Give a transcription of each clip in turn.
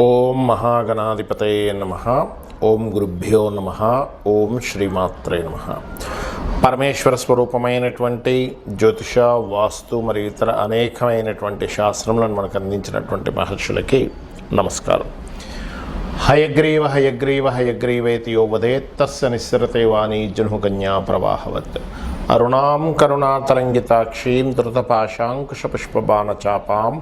ఓం మహాగణాధిపతయే నమః. ఓం గురుభ్యో నమః. ఓం శ్రీమాత్రే నమః. పరమేశ్వర స్వరూపమైనటువంటి జ్యోతిష, వాస్తు మరియు ఇతర అనేకమైనటువంటి శాస్త్రములను మనకు అందించినటువంటి మహర్షులకి నమస్కారం. హయగ్రీవ హయగ్రీవ హయగ్రీవేతి యో వదేత్ తస్య నిస్సరతే వాణీ జనుకన్యా ప్రవాహవత్. అరుణాం కరుణాతరంగితాక్షీం ధృతపాశాంకుశపుష్పబాణచాపాం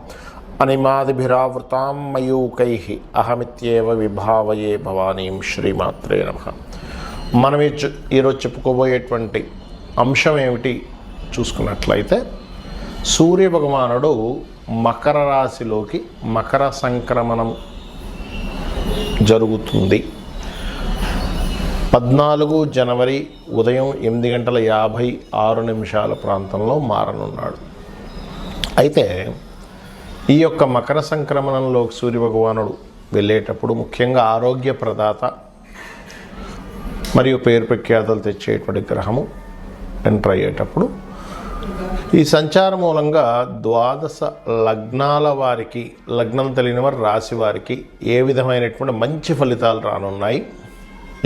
అనిమాదిభిరావృతాం మయూకైః అహమిత్యేవ విభావయే భవానీం. శ్రీమాత్రే నమః. మనం ఈరోజు చెప్పుకోబోయేటువంటి అంశం ఏమిటి చూసుకున్నట్లయితే, సూర్య భగవానుడు మకర రాశిలోకి మకర సంక్రమణం జరుగుతుంది. 14 జనవరి ఉదయం 8:56 ప్రాంతంలో మారనున్నాడు. అయితే ఈ యొక్క మకర సంక్రమణంలో సూర్యభగవానుడు వెళ్ళేటప్పుడు ముఖ్యంగా ఆరోగ్య ప్రదాత మరియు పేరు ప్రఖ్యాతలు తెచ్చేటువంటి గ్రహము ఎంటర్ అయ్యేటప్పుడు ఈ సంచారం మూలంగా 12 లగ్నాల వారికి, లగ్నం తెలియని వారి రాశి వారికి ఏ విధమైనటువంటి మంచి ఫలితాలు రానున్నాయి,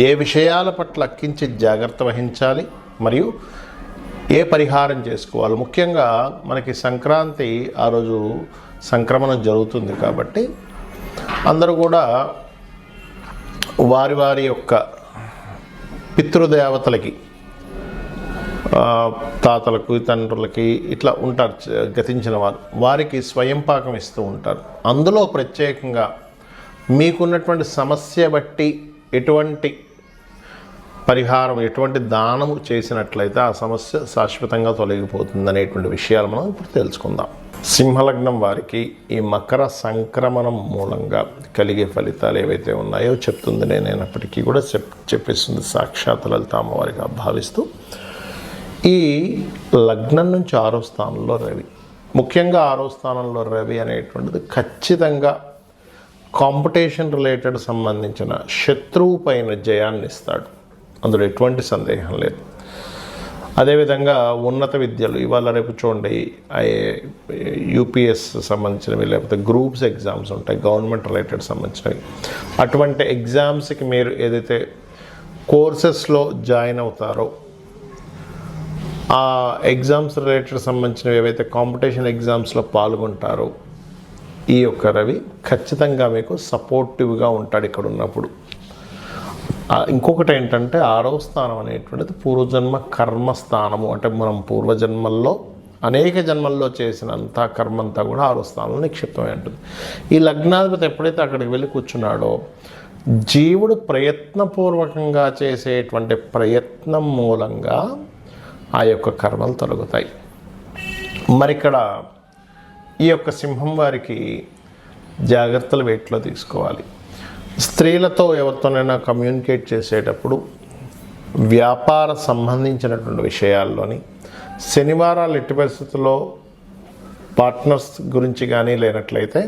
ఏ విషయాల పట్ల అక్కించి జాగ్రత్త వహించాలి, మరియు ఏ పరిహారం చేసుకోవాలి. ముఖ్యంగా మనకి సంక్రాంతి ఆ రోజు సంక్రమణం జరుగుతుంది కాబట్టి అందరూ కూడా వారి వారి యొక్క పితృదేవతలకి, తాతలకు, తండ్రులకి ఇట్లా ఉంటారు గతించిన వారు, వారికి స్వయం పాకం ఇస్తూ ఉంటారు. అందులో ప్రత్యేకంగా మీకున్నటువంటి సమస్య బట్టి ఎటువంటి పరిహారం, ఎటువంటి దానము చేసినట్లయితే ఆ సమస్య శాశ్వతంగా తొలగిపోతుంది అనేటువంటి విషయాలు మనం ఇప్పుడు తెలుసుకుందాం. సింహలగ్నం వారికి ఈ మకర సంక్రమణం మూలంగా కలిగే ఫలితాలు ఏవైతే ఉన్నాయో చెప్తుంది. నేనైనప్పటికీ కూడా చెప్పిస్తుంది సాక్షాత్ లలిత అమ్మవారిగా భావిస్తూ, ఈ లగ్నం నుంచి 6వ స్థానంలో రవి, ముఖ్యంగా 6వ స్థానంలో రవి అనేటువంటిది ఖచ్చితంగా కాంపిటీషన్ రిలేటెడ్ సంబంధించిన శత్రువు పైన జయాన్ని ఇస్తాడు, అందులో ఎటువంటి సందేహం లేదు. అదేవిధంగా ఉన్నత విద్యలు, ఇవాళ రేపు చూడండి యూపీఎస్ సంబంధించినవి, లేకపోతే గ్రూప్స్ ఎగ్జామ్స్ ఉంటాయి గవర్నమెంట్ రిలేటెడ్ సంబంధించినవి. అటువంటి ఎగ్జామ్స్కి మీరు ఏదైతే కోర్సెస్లో జాయిన్ అవుతారో, ఆ ఎగ్జామ్స్ రిలేటెడ్ సంబంధించినవి ఏవైతే కాంపిటీషన్ ఎగ్జామ్స్లో పాల్గొంటారో, ఈ యొక్క రవి ఖచ్చితంగా మీకు సపోర్టివ్గా ఉంటాడు ఇక్కడ ఉన్నప్పుడు. ఇంకొకటి ఏంటంటే 6వ స్థానం అనేటువంటిది పూర్వజన్మ కర్మస్థానము. అంటే మనం పూర్వజన్మల్లో అనేక జన్మల్లో చేసినంత కర్మంతా కూడా 6వ స్థానంలో నిక్షిప్తమై ఉంటుంది. ఈ లగ్నాధిపతి ఎప్పుడైతే అక్కడికి వెళ్ళి కూర్చున్నాడో, జీవుడు ప్రయత్నపూర్వకంగా చేసేటువంటి ప్రయత్నం మూలంగా ఆ యొక్క కర్మలు తొలగుతాయి. మరి ఇక్కడ ఈ యొక్క సింహం వారికి జాగ్రత్తలు వేటిలో తీసుకోవాలి. స్త్రీలతో ఎవరితోనైనా కమ్యూనికేట్ చేసేటప్పుడు వ్యాపార సంబంధించినటువంటి విషయాల్లోని శనివారాలు ఎట్టి పరిస్థితుల్లో పార్ట్నర్స్ గురించి కానీ లేనట్లయితే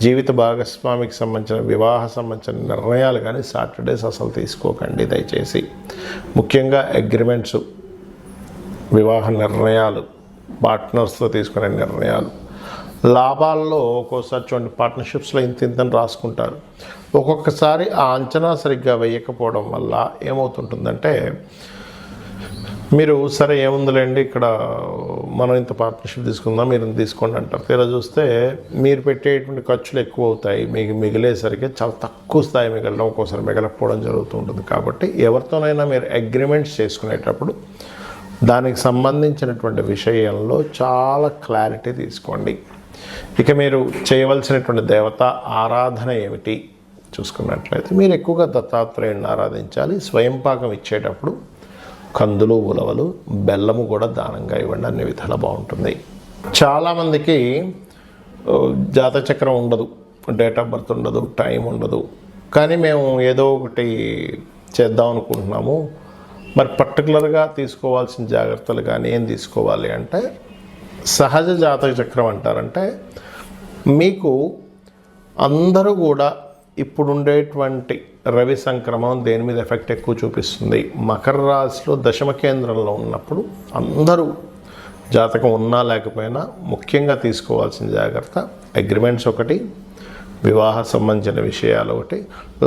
జీవిత భాగస్వామికి సంబంధించిన వివాహ సంబంధించిన నిర్ణయాలు కానీ సాటర్డేస్ అసలు తీసుకోకండి దయచేసి. ముఖ్యంగా అగ్రిమెంట్స్, వివాహ నిర్ణయాలు, పార్ట్నర్స్తో తీసుకునే నిర్ణయాలు, లాభాల్లో ఒక్కోసారి చూడండి పార్ట్నర్షిప్స్లో ఇంతని రాసుకుంటారు. ఒక్కొక్కసారి ఆ అంచనా సరిగ్గా వేయకపోవడం వల్ల ఏమవుతుంటుందంటే, మీరు సరే ఏముందిలేండి ఇక్కడ మనం ఇంత పార్ట్నర్షిప్ తీసుకుందాం, మీరు తీసుకోండి అంటారు. తీరా చూస్తే మీరు పెట్టేటువంటి ఖర్చులు ఎక్కువ అవుతాయి, మీకు మిగిలేసరికి చాలా తక్కువ స్థాయి మిగలడం, ఒక్కోసారి మిగలకపోవడం జరుగుతూ ఉంటుంది. కాబట్టి ఎవరితోనైనా మీరు అగ్రిమెంట్స్ చేసుకునేటప్పుడు దానికి సంబంధించినటువంటి విషయంలో చాలా క్లారిటీ తీసుకోండి. ఇక మీరు చేయవలసినటువంటి దేవత ఆరాధన ఏమిటి చూసుకున్నట్లయితే, మీరు ఎక్కువగా దత్తాత్రేయుడిని ఆరాధించాలి. స్వయం పాకం ఇచ్చేటప్పుడు కందులు, ఉలవలు, బెల్లము కూడా దానంగా ఇవ్వండి, అన్ని విధాలా బాగుంటుంది. చాలామందికి జాతచక్రం ఉండదు, డేట్ ఆఫ్ బర్త్ ఉండదు, టైం ఉండదు, కానీ మేము ఏదో ఒకటి చేద్దాం అనుకుంటున్నాము. మరి పర్టికులర్గా తీసుకోవాల్సిన జాగ్రత్తలు కానీ ఏం తీసుకోవాలి అంటే, సహజ జాతక చక్రం అంటారంటే మీకు అందరూ కూడా ఇప్పుడుండేటువంటి రవి సంక్రమణం దేని మీద ఎఫెక్ట్ ఎక్కువ చూపిస్తుంది. మకర రాశిలో దశమ కేంద్రంలో ఉన్నప్పుడు అందరూ జాతకం ఉన్నా లేకపోయినా ముఖ్యంగా తీసుకోవాల్సిన జాగ్రత్త అగ్రిమెంట్స్ ఒకటి, వివాహ సంబంధించిన విషయాలు ఒకటి,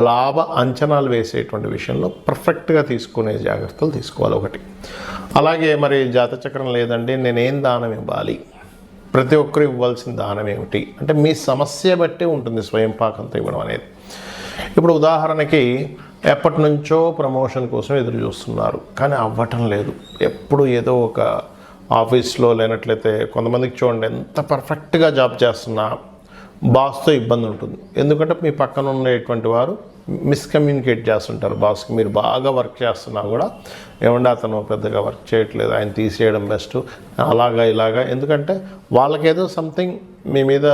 లాభ అంచనాలు వేసేటువంటి విషయంలో పర్ఫెక్ట్గా తీసుకునే జాగ్రత్తలు తీసుకోవాలి ఒకటి. అలాగే మరి జాతచక్రం లేదండి, నేనేం దానం ఇవ్వాలి, ప్రతి ఒక్కరు ఇవ్వాల్సిన దానం ఏమిటి అంటే మీ సమస్య బట్టి ఉంటుంది స్వయం పాకంతో ఇవ్వడం అనేది. ఇప్పుడు ఉదాహరణకి ఎప్పటి నుంచో ప్రమోషన్ కోసం ఎదురు చూస్తున్నారు కానీ అవ్వటం లేదు, ఎప్పుడు ఏదో ఒక ఆఫీస్లో లేనట్లయితే కొంతమందికి చూడండి ఎంత పర్ఫెక్ట్గా జాబ్ చేస్తున్నా బాస్తో ఇబ్బంది ఉంటుంది. ఎందుకంటే మీ పక్కన ఉండేటువంటి వారు మిస్కమ్యూనికేట్ చేస్తుంటారు బాస్కి. మీరు బాగా వర్క్ చేస్తున్నా కూడా ఏమంటే అతను పెద్దగా వర్క్ చేయట్లేదు, ఆయన తీసేయడం బెస్ట్, అలాగా ఇలాగా. ఎందుకంటే వాళ్ళకేదో సంథింగ్ మీ మీద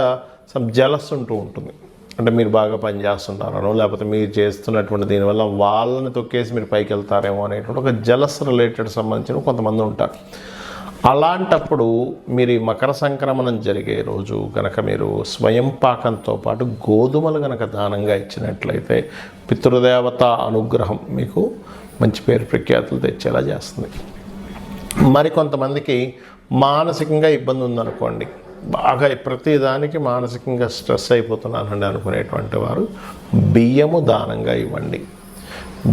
సమ్ జలస్ ఉంటూ ఉంటుంది. అంటే మీరు బాగా పని చేస్తున్నారనో లేకపోతే మీరు చేస్తున్నటువంటి దీనివల్ల వాళ్ళని తొక్కేసి మీరు పైకి వెళ్తారేమో అనేటువంటి ఒక జలస్ రిలేటెడ్ సంబంధించిన కొంతమంది ఉంటారు. అలాంటప్పుడు మీరు ఈ మకర సంక్రమణం జరిగే రోజు కనుక మీరు స్వయం పాకంతో పాటు గోధుమలు కనుక దానంగా ఇచ్చినట్లయితే పితృదేవత అనుగ్రహం మీకు మంచి పేరు ప్రఖ్యాతులు తెచ్చేలా చేస్తుంది. మరికొంతమందికి మానసికంగా ఇబ్బంది ఉందనుకోండి, బాగా ప్రతిదానికి మానసికంగా స్ట్రెస్ అయిపోతున్నానండి అనుకునేటువంటి వారు బియ్యము దానంగా ఇవ్వండి,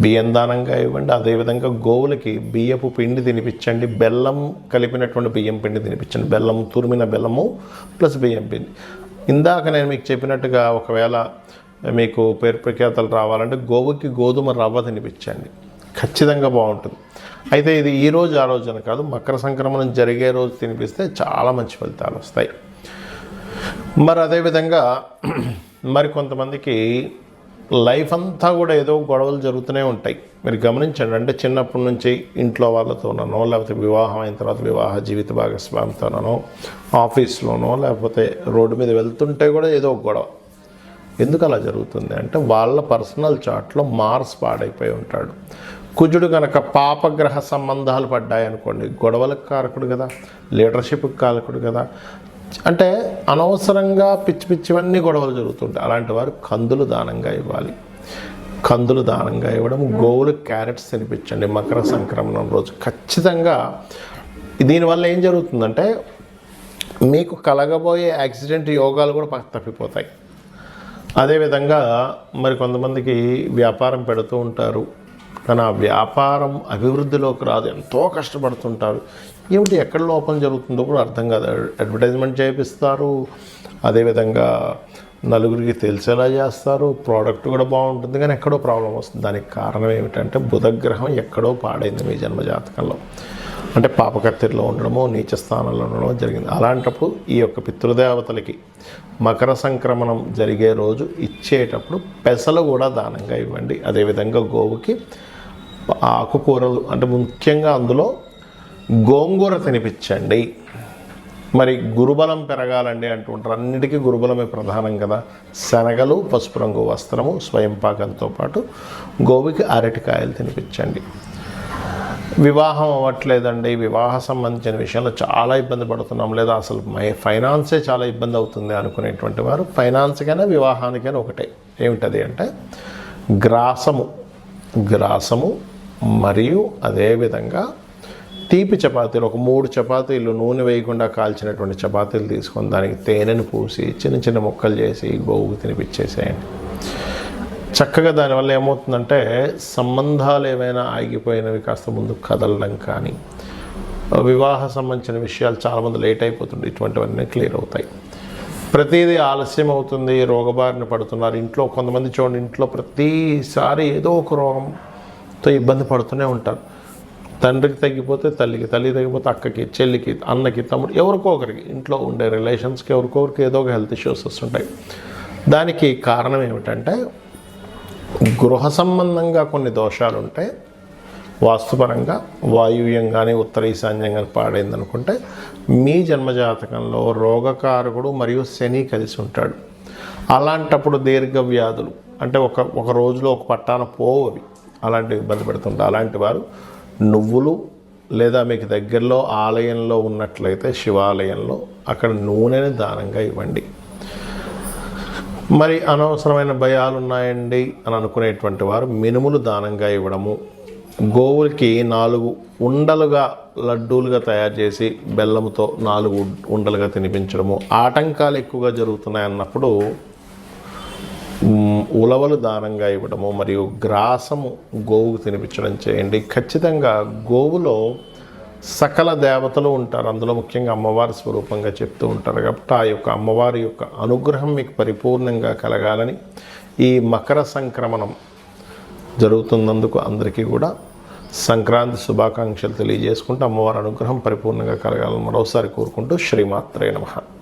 బియ్యం దానంగా ఇవ్వండి. అదేవిధంగా గోవులకి బియ్యపు పిండి తినిపించండి, బెల్లం కలిపినటువంటి బియ్యం పిండి తినిపించండి. బెల్లం, తురిమిన బెల్లము ప్లస్ బియ్యం పిండి. ఇందాక నేను మీకు చెప్పినట్టుగా ఒకవేళ మీకు పేరు ప్రఖ్యాతలు రావాలంటే గోవుకి గోధుమ రవ్వ తినిపించండి, ఖచ్చితంగా బాగుంటుంది. అయితే ఇది ఈ రోజు ఆ రోజు అని కాదు, మకర సంక్రమణం జరిగే రోజు తినిపిస్తే చాలా మంచి ఫలితాలు వస్తాయి. మరి అదేవిధంగా మరి కొంతమందికి లైఫ్ అంతా కూడా ఏదో గొడవలు జరుగుతూనే ఉంటాయి. మీరు గమనించండి, అంటే చిన్నప్పటి నుంచి ఇంట్లో వాళ్ళతోనో లేకపోతే వివాహం అయిన తర్వాత వివాహ జీవిత భాగస్వామితోనో ఆఫీస్లోనో లేకపోతే రోడ్డు మీద వెళ్తుంటే కూడా ఏదో ఒక గొడవ. ఎందుకు అలా జరుగుతుంది అంటే వాళ్ళ పర్సనల్ చార్ట్లో మార్స్ పాడైపోయి ఉంటాడు. కుజుడు కనుక పాపగ్రహ సంబంధాలు పడ్డాయనుకోండి, గొడవలకు కారకుడు కదా, లీడర్షిప్కి కారకుడు కదా. అంటే అనవసరంగా పిచ్చి పిచ్చివన్నీ గొడవలు జరుగుతుంటాయి. అలాంటి వారు కందులు దానంగా ఇవ్వాలి. కందులు దానంగా ఇవ్వడం, గోవులు క్యారెట్స్ తినిపించండి మకర సంక్రమణం రోజు ఖచ్చితంగా. దీనివల్ల ఏం జరుగుతుందంటే మీకు కలగబోయే యాక్సిడెంట్ యోగాలు కూడా తప్పిపోతాయి. అదేవిధంగా మరి కొంతమందికి వ్యాపారం పెడుతూ ఉంటారు కానీ ఆ వ్యాపారం అభివృద్ధిలోకి రాదు, ఎంతో కష్టపడుతుంటారు. ఏమిటి ఎక్కడ లోపం జరుగుతుందో కూడా అర్థం కాదు. అడ్వర్టైజ్మెంట్ చేపిస్తారు, అదేవిధంగా నలుగురికి తెలిసేలా చేస్తారు, ప్రోడక్ట్ కూడా బాగుంటుంది కానీ ఎక్కడో ప్రాబ్లం వస్తుంది. దానికి కారణం ఏమిటంటే బుధగ్రహం ఎక్కడో పాడైంది మీ జన్మజాతకంలో, అంటే పాపకత్తిరిలో ఉండడమో నీచ స్థానంలో ఉండడమో జరిగింది. అలాంటప్పుడు ఈ యొక్క పితృదేవతలకి మకర సంక్రమణం జరిగే రోజు ఇచ్చేటప్పుడు పెసలు కూడా దానంగా ఇవ్వండి. అదేవిధంగా గోవుకి ఆకుకూరలు, అంటే ముఖ్యంగా అందులో గోంగూర తినిపించండి. మరి గురుబలం పెరగాలండి అంటుంటారు, అన్నిటికీ గురుబలమే ప్రధానం కదా. శనగలు, పసుపు రంగు వస్త్రము, స్వయం పాకంతో పాటు గోవుకి అరటికాయలు తినిపించండి. వివాహం అవ్వట్లేదండి, వివాహ సంబంధించిన విషయంలో చాలా ఇబ్బంది పడుతున్నాం, లేదా అసలు ఫైనాన్సే చాలా ఇబ్బంది అవుతుంది అనుకునేటువంటి వారు ఫైనాన్స్కైనా వివాహానికైనా ఒకటే. ఏమిటది అంటే గ్రాసము మరియు అదేవిధంగా తీపి చపాతీలు, ఒక 3 చపాతీలు నూనె వేయకుండా కాల్చినటువంటి చపాతీలు తీసుకొని దానికి తేనెను పూసి చిన్న చిన్న ముక్కలు చేసి గోవుకు తినిపించేసేయండి. చక్కగా దానివల్ల ఏమవుతుందంటే సంబంధాలు ఏమైనా ఆగిపోయినవి కాస్త ముందు కదలడం కానీ, వివాహ సంబంధించిన విషయాలు చాలామంది లేట్ అయిపోతుంది, ఇటువంటివన్నీ క్లియర్ అవుతాయి. ప్రతిదీ ఆలస్యం అవుతుంది, రోగబారిన పడుతున్నారు. ఇంట్లో కొంతమంది చూడండి, ఇంట్లో ప్రతిసారి ఏదో ఒక రోగంతో ఇబ్బంది పడుతూనే ఉంటారు. తండ్రికి తగ్గిపోతే తల్లికి, తల్లి తగ్గిపోతే అక్కకి, చెల్లికి, అన్నకి, తమ్ముడు, ఎవరికో ఒకరికి, ఇంట్లో ఉండే రిలేషన్స్కి ఎవరికొకరికి ఏదో ఒక హెల్త్ ఇష్యూస్ వస్తుంటాయి. దానికి కారణం ఏమిటంటే గృహ సంబంధంగా కొన్ని దోషాలు ఉంటాయి. వాస్తుపరంగా వాయువ్యం కానీ ఉత్తర ఈశాన్యం కానీ పాడైందనుకుంటే మీ జన్మజాతకంలో రోగకారకుడు మరియు శని కలిసి ఉంటాడు. అలాంటప్పుడు దీర్ఘ వ్యాధులు, అంటే ఒక రోజులో ఒక పట్టాన పోవవి, అలాంటివి ఇబ్బంది పెడుతుంటారు. అలాంటి వారు నువ్వులు లేదా మీకు దగ్గరలో ఆలయంలో ఉన్నట్లయితే శివాలయంలో అక్కడ నూనెని దానంగా ఇవ్వండి. మరి అనవసరమైన భయాలు ఉన్నాయండి అని అనుకునేటువంటి వారు మినుములు దానంగా ఇవ్వడము, గోవులకి 4 ఉండలుగా లడ్డూలుగా తయారు చేసి బెల్లంతో 4 ఉండలుగా తినిపించడము. ఆటంకాలు ఎక్కువగా జరుగుతున్నాయి అన్నప్పుడు ఉలవలు దానంగా ఇవ్వడము మరియు గ్రాసము గోవుకు తినిపించడం చేయండి. ఖచ్చితంగా గోవులో సకల దేవతలు ఉంటారు, అందులో ముఖ్యంగా అమ్మవారి స్వరూపంగా చెప్తూ ఉంటారు. కాబట్టి ఆ యొక్క అమ్మవారి యొక్క అనుగ్రహం మీకు పరిపూర్ణంగా కలగాలని ఈ మకర సంక్రమణం జరుగుతున్నందుకు అందరికీ కూడా సంక్రాంతి శుభాకాంక్షలు తెలియజేసుకుంటూ అమ్మవారి అనుగ్రహం పరిపూర్ణంగా కలగాలని మరోసారి కోరుకుంటూ శ్రీమాత్రే నమః.